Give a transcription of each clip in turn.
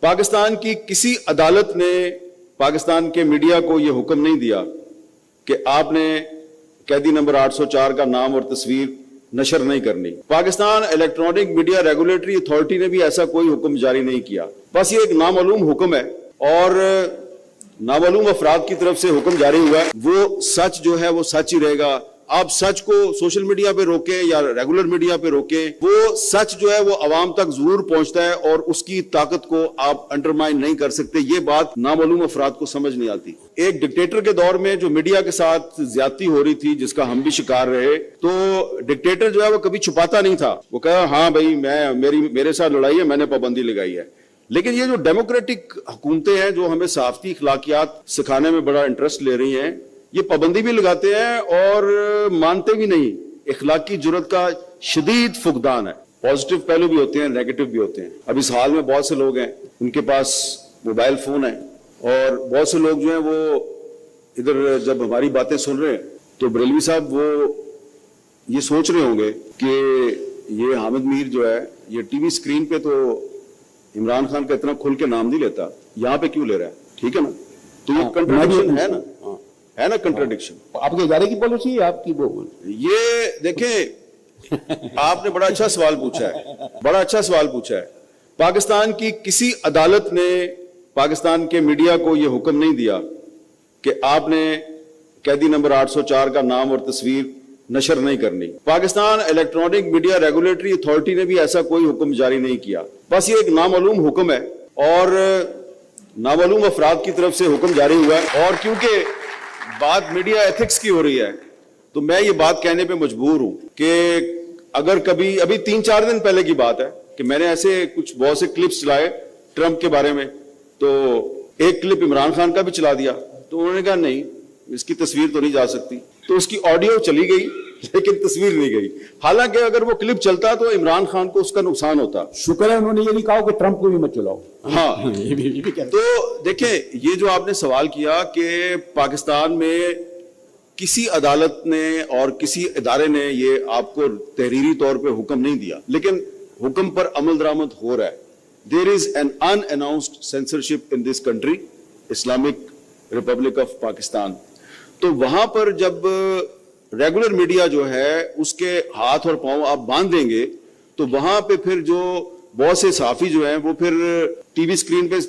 پاکستان کی کسی عدالت نے پاکستان کے میڈیا کو یہ حکم نہیں دیا کہ آپ نے قیدی نمبر 804 کا نام اور تصویر نشر نہیں کرنی. Pakistan electronic media regulatory authority نے بھی ایسا کوئی حکم جاری نہیں کیا. بس یہ ایک نامعلوم حکم ہے اور نامعلوم افراد کی طرف سے حکم جاری ہوا ہے. وہ سچ جو ہے وہ سچ ہی رہے گا. آپ سچ کو سوشل میڈیا پہ روکیں یا ریگولر میڈیا پہ روکیں, وہ سچ جو ہے وہ عوام تک ضرور پہنچتا ہے اور اس کی طاقت کو آپ انڈرمائن نہیں کر سکتے. یہ بات نامعلوم افراد کو سمجھ نہیں آتی. ایک ڈکٹیٹر کے دور میں جو میڈیا کے ساتھ زیادتی ہو رہی تھی, جس کا ہم بھی شکار رہے, تو ڈکٹیٹر جو ہے وہ کبھی چھپاتا نہیں تھا. وہ کہا ہاں بھائی میرے ساتھ لڑائی ہے, میں نے پابندی لگائی ہے. لیکن یہ جو ڈیموکریٹک حکومتیں ہیں جو ہمیں صحافتی اخلاقیات سکھانے میں بڑا انٹرسٹ لے رہی ہیں, یہ پابندی بھی لگاتے ہیں اور مانتے بھی نہیں. اخلاقی جرات کا شدید فقدان ہے. پازیٹیو پہلو بھی ہوتے ہیں, نیگیٹو بھی ہوتے ہیں. اب اس حال میں بہت سے لوگ ہیں ان کے پاس موبائل فون ہے اور بہت سے لوگ جو ہیں وہ ادھر جب ہماری باتیں سن رہے ہیں تو بریلوی صاحب وہ یہ سوچ رہے ہوں گے کہ یہ حامد میر جو ہے یہ ٹی وی اسکرین پہ تو عمران خان کا اتنا کھل کے نام نہیں لیتا, یہاں پہ کیوں لے رہا ہے؟ ٹھیک ہے نا, تو یہ کنٹراڈکشن ہے نا, ہے نا کنٹراڈکشن. آپ کے ادارے کی پالیسی ہے آپ کی وہ یہ دیکھیں, آپ نے بڑا اچھا سوال پوچھا ہے, بڑا اچھا سوال پوچھا ہے. پاکستان کی کسی عدالت نے پاکستان کے میڈیا کو یہ حکم نہیں دیا کہ آپ نے قیدی نمبر 804 کا نام اور تصویر نشر نہیں کرنی. Pakistan electronic media regulatory authority نے بھی ایسا کوئی حکم جاری نہیں کیا. بس یہ ایک نامعلوم حکم ہے اور نامعلوم افراد کی طرف سے حکم جاری ہوا ہے. اور کیونکہ بات میڈیا ایتھکس کی ہو رہی ہے تو میں یہ بات کہنے پہ مجبور ہوں کہ اگر کبھی, ابھی 3-4 دن پہلے کی بات ہے کہ میں نے ایسے کچھ بہت سے کلپس چلائے ٹرمپ کے بارے میں, تو ایک کلپ عمران خان کا بھی چلا دیا. تو انہوں نے کہا نہیں اس کی تصویر تو نہیں جا سکتی, تو اس کی آڈیو چلی گئی لیکن تصویر نہیں گئی. حالانکہ اگر وہ کلپ چلتا تو عمران خان کو اس کا نقصان ہوتا. شکر ہے انہوں نے یہ نہیں کہا کہ ٹرمپ کو بھی مت چلاؤ. ہاں تو دیکھیں, یہ جو آپ نے سوال کیا کہ پاکستان میں کسی عدالت نے اور کسی ادارے نے یہ آپ کو تحریری طور پہ حکم نہیں دیا, لیکن حکم پر عمل درآمد ہو رہا ہے. There is an unannounced censorship in this country, Islamic Republic of Pakistan. تو وہاں پر جب ریگولر میڈیا جو ہے اس کے ہاتھ اور پاؤں آپ باندھ دیں گے تو وہاں پہ پھر جو بہت سے صحافی جو ہیں وہ پھر ٹی وی اسکرین پہ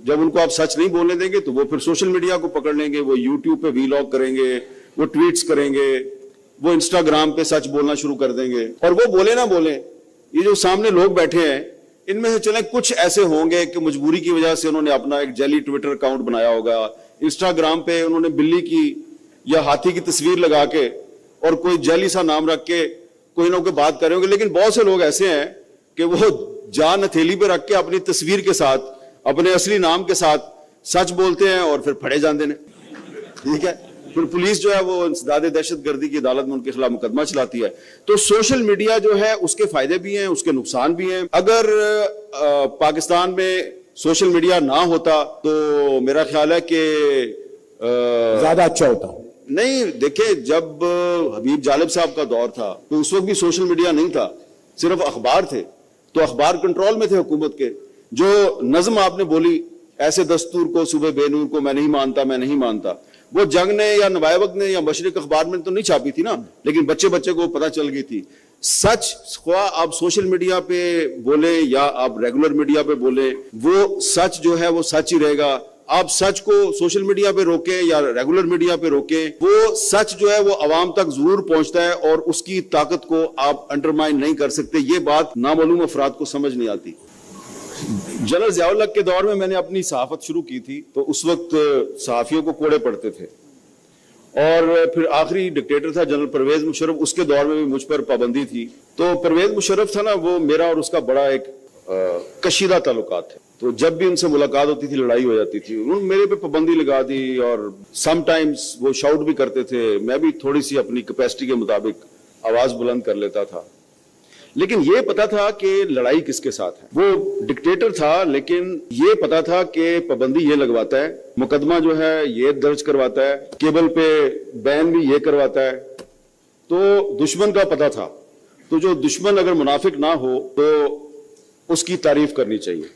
جب ان کو آپ سچ نہیں بولنے دیں گے تو وہ پھر سوشل میڈیا کو پکڑ لیں گے, وہ یوٹیوب پہ ویلاگ کریں گے, وہ ٹویٹس کریں گے, وہ انسٹاگرام پہ سچ بولنا شروع کر دیں گے. اور وہ بولے نہ بولیں, یہ جو سامنے لوگ بیٹھے ہیں ان میں سے چلیں کچھ ایسے ہوں گے کہ مجبوری کی وجہ سے انہوں نے اپنا ایک جعلی ٹویٹر اکاؤنٹ بنایا ہوگا, انسٹاگرام پہ انہوں نے بلی کی یا ہاتھی کی تصویر لگا کے اور کوئی جعلی سا نام رکھ کے کوئی نہ کوئی بات کر رہے ہوں گے. لیکن بہت سے لوگ ایسے ہیں کہ وہ جان ہتھیلی پہ رکھ کے اپنی تصویر کے ساتھ اپنے اصلی نام کے ساتھ سچ بولتے ہیں اور پھر پھڑے جاندے ہیں. ٹھیک ہے, پھر پولیس جو ہے وہ انسداد دہشت گردی کی عدالت میں ان کے خلاف مقدمہ چلاتی ہے. تو سوشل میڈیا جو ہے اس کے فائدے بھی ہیں, اس کے نقصان بھی ہیں. اگر پاکستان میں سوشل میڈیا نہ ہوتا تو میرا خیال ہے کہ زیادہ اچھا ہوتا. نہیں دیکھیں, جب حبیب جالب صاحب کا دور تھا تو اس وقت بھی سوشل میڈیا نہیں تھا, صرف اخبار تھے. تو اخبار کنٹرول میں تھے حکومت کے. جو نظم آپ نے بولی ایسے دستور کو صوبے بے نور کو میں نہیں مانتا, میں نہیں مانتا, وہ جنگ نے یا نوائے وقت نے یا مشرق اخبار میں تو نہیں چھاپی تھی نا, لیکن بچے کو پتہ چل گئی تھی. سچ خواہ آپ سوشل میڈیا پہ بولیں یا آپ ریگولر میڈیا پہ بولیں, وہ سچ جو ہے وہ سچ ہی رہے گا. آپ سچ کو سوشل میڈیا پہ روکیں یا ریگولر میڈیا پہ روکیں, وہ سچ جو ہے وہ عوام تک ضرور پہنچتا ہے اور اس کی طاقت کو آپ انڈرمائن نہیں کر سکتے. یہ بات نامعلوم افراد کو سمجھ نہیں آتی. جنرل ضیاء الحق کے دور میں نے اپنی صحافت شروع کی تھی تو اس وقت صحافیوں کو کوڑے پڑتے تھے, اور پھر آخری ڈکٹیٹر تھا جنرل پرویز مشرف, اس کے دور میں بھی مجھ پر پابندی تھی. تو پرویز مشرف تھا نا, وہ میرا اور اس کا بڑا ایک کشیدہ تعلقات تھے. تو جب بھی ان سے ملاقات ہوتی تھی لڑائی ہو جاتی تھی. انہوں نے میرے پہ پابندی لگا دی اور سم ٹائمز وہ شاؤٹ بھی کرتے تھے. میں بھی تھوڑی سی اپنی کیپیسٹی کے مطابق آواز بلند کر لیتا تھا, لیکن یہ پتا تھا کہ لڑائی کس کے ساتھ ہے. وہ ڈکٹیٹر تھا لیکن یہ پتا تھا کہ پابندی یہ لگواتا ہے, مقدمہ جو ہے یہ درج کرواتا ہے, کیبل پہ بین بھی یہ کرواتا ہے. تو دشمن کا پتا تھا. تو جو دشمن اگر منافق نہ ہو تو اس کی تعریف کرنی چاہیے.